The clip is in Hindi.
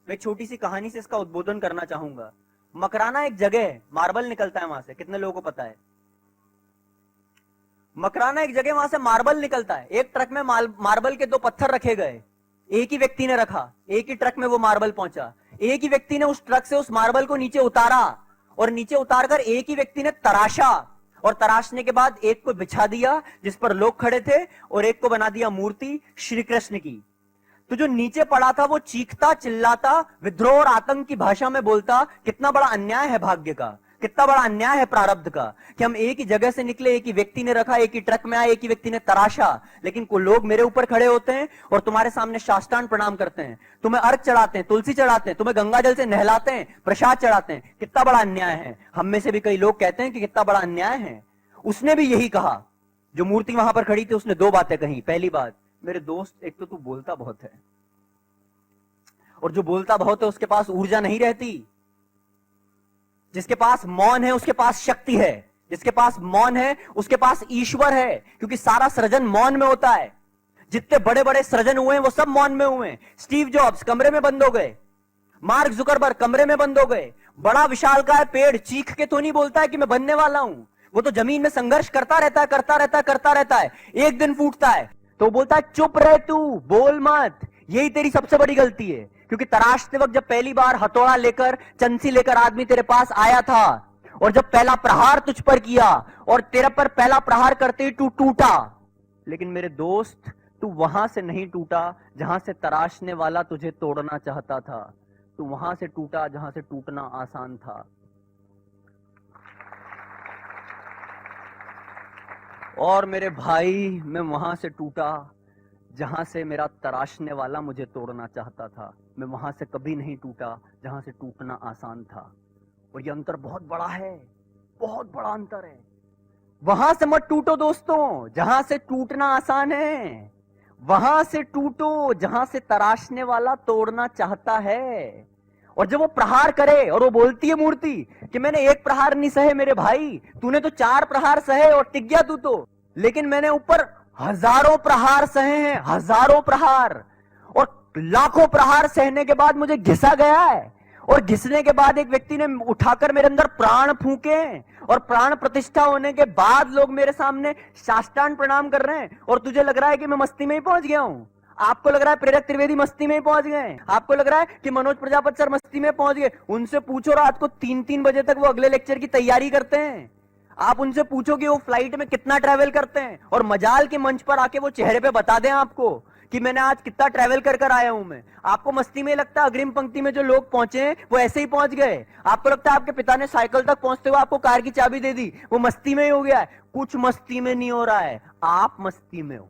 मैं एक छोटी सी कहानी से इसका उद्बोधन करना चाहूंगा। मकराना एक जगह है, मार्बल निकलता है वहां से, कितने लोगों को पता है? मकराना एक जगह, वहां से मार्बल निकलता है। एक ट्रक में मार्बल के 2 पत्थर रखे गए, एक ही व्यक्ति ने रखा, एक ही ट्रक में वो मार्बल पहुंचा। एक ही व्यक्ति ने उस ट्रक से उस मार्बल को नीचे उतारा, और नीचे उतारकर एक ही व्यक्ति ने तराशा, और तराशने के बाद एक को बिछा दिया जिस पर लोग खड़े थे, और एक को बना दिया मूर्ति श्री कृष्ण की। तो जो नीचे पड़ा था वो चीखता, चिल्लाता, विद्रोह और आतंक की भाषा में बोलता, कितना बड़ा अन्याय है भाग्य का, कितना बड़ा अन्याय है प्रारब्ध का, कि हम एक ही जगह से निकले, एक ही व्यक्ति ने रखा, एक ही ट्रक में आए, एक ही व्यक्ति ने तराशा, लेकिन को लोग मेरे ऊपर खड़े होते हैं और तुम्हारे सामने साष्टांग प्रणाम करते हैं, तुम्हें अर्घ चढ़ाते हैं, तुलसी चढ़ाते हैं, तुम्हें गंगा जल से नहलाते हैं, प्रसाद चढ़ाते हैं। कितना बड़ा अन्याय है। हम में से भी कई लोग कहते हैं कि कितना बड़ा अन्याय है। उसने भी यही कहा, जो मूर्ति वहां पर खड़ी थी, उसने 2 बातें कही। पहली बात, मेरे दोस्त, एक तो तू बोलता बहुत है, और जो बोलता बहुत है उसके पास ऊर्जा नहीं रहती। जिसके पास मौन है उसके पास शक्ति है, जिसके पास मौन है उसके पास ईश्वर है, क्योंकि सारा सृजन मौन में होता है। जितने बड़े बड़े सृजन हुए हैं वो सब मौन में हुए हैं। स्टीव जॉब्स कमरे में बंद हो गए, मार्क जुकरबर्ग कमरे में बंद हो गए। बड़ा विशालकाय पेड़ चीख के तो नहीं बोलता है कि मैं बनने वाला हूं, वो तो जमीन में संघर्ष करता रहता है, करता रहता है, करता रहता है। एक दिन फूटता है तो बोलता है चुप रह तू, बोल मत। यही तेरी सबसे बड़ी गलती है, क्योंकि तराशते वक्त जब पहली बार हथौड़ा लेकर, चंसी लेकर आदमी तेरे पास आया था, और जब पहला प्रहार तुझ पर किया, और तेरे पर पहला प्रहार करते ही तू टूटा। लेकिन मेरे दोस्त, तू वहां से नहीं टूटा जहां से तराशने वाला तुझे तोड़ना चाहता था, तू वहां से टूटा जहां से टूटना आसान था। और मेरे भाई, मैं वहां से टूटा जहां से मेरा तराशने वाला मुझे तोड़ना चाहता था। मैं वहां से कभी नहीं टूटा जहां से टूटना आसान था। और ये अंतर बहुत बड़ा है, बहुत बड़ा अंतर है। वहां से मत टूटो दोस्तों जहां से टूटना आसान है, वहां से टूटो जहां से तराशने वाला तोड़ना चाहता है। और जब वो प्रहार करे और वो बोलती है मूर्ति कि मैंने 1 प्रहार नहीं सहे मेरे भाई, तूने तो 4 प्रहार सहे और टिक गया तू तो, लेकिन मैंने ऊपर हजारों प्रहार सहे हैं, हजारों प्रहार, और लाखों प्रहार सहने के बाद मुझे घिसा गया है। और घिसने के बाद एक व्यक्ति ने उठाकर मेरे अंदर प्राण फूके, और प्राण प्रतिष्ठा होने के बाद लोग मेरे सामने साष्टांग प्रणाम कर रहे हैं। और तुझे लग रहा है कि मैं मस्ती में ही पहुंच गया हूं, आपको लग रहा है प्रेरक त्रिवेदी मस्ती में ही पहुंच गए, आपको लग रहा है कि मनोज प्रजापति सर मस्ती में पहुंच गए। उनसे पूछो, रात को 3-3 बजे तक वो अगले लेक्चर की तैयारी करते हैं। आप उनसे पूछो कि वो फ्लाइट में कितना ट्रैवल करते हैं, और मजाल के मंच पर आके वो चेहरे पे बता दें आपको कि मैंने आज कितना ट्रैवल कर कर आया हूं मैं। आपको मस्ती में लगता है अग्रिम पंक्ति में जो लोग पहुंचे हैं वो ऐसे ही पहुंच गए। आपको लगता है आपके पिता ने साइकिल तक पहुंचते हुए आपको कार की चाबी दे दी, वो मस्ती में ही हो गया है। कुछ मस्ती में नहीं हो रहा है, आप मस्ती में हो।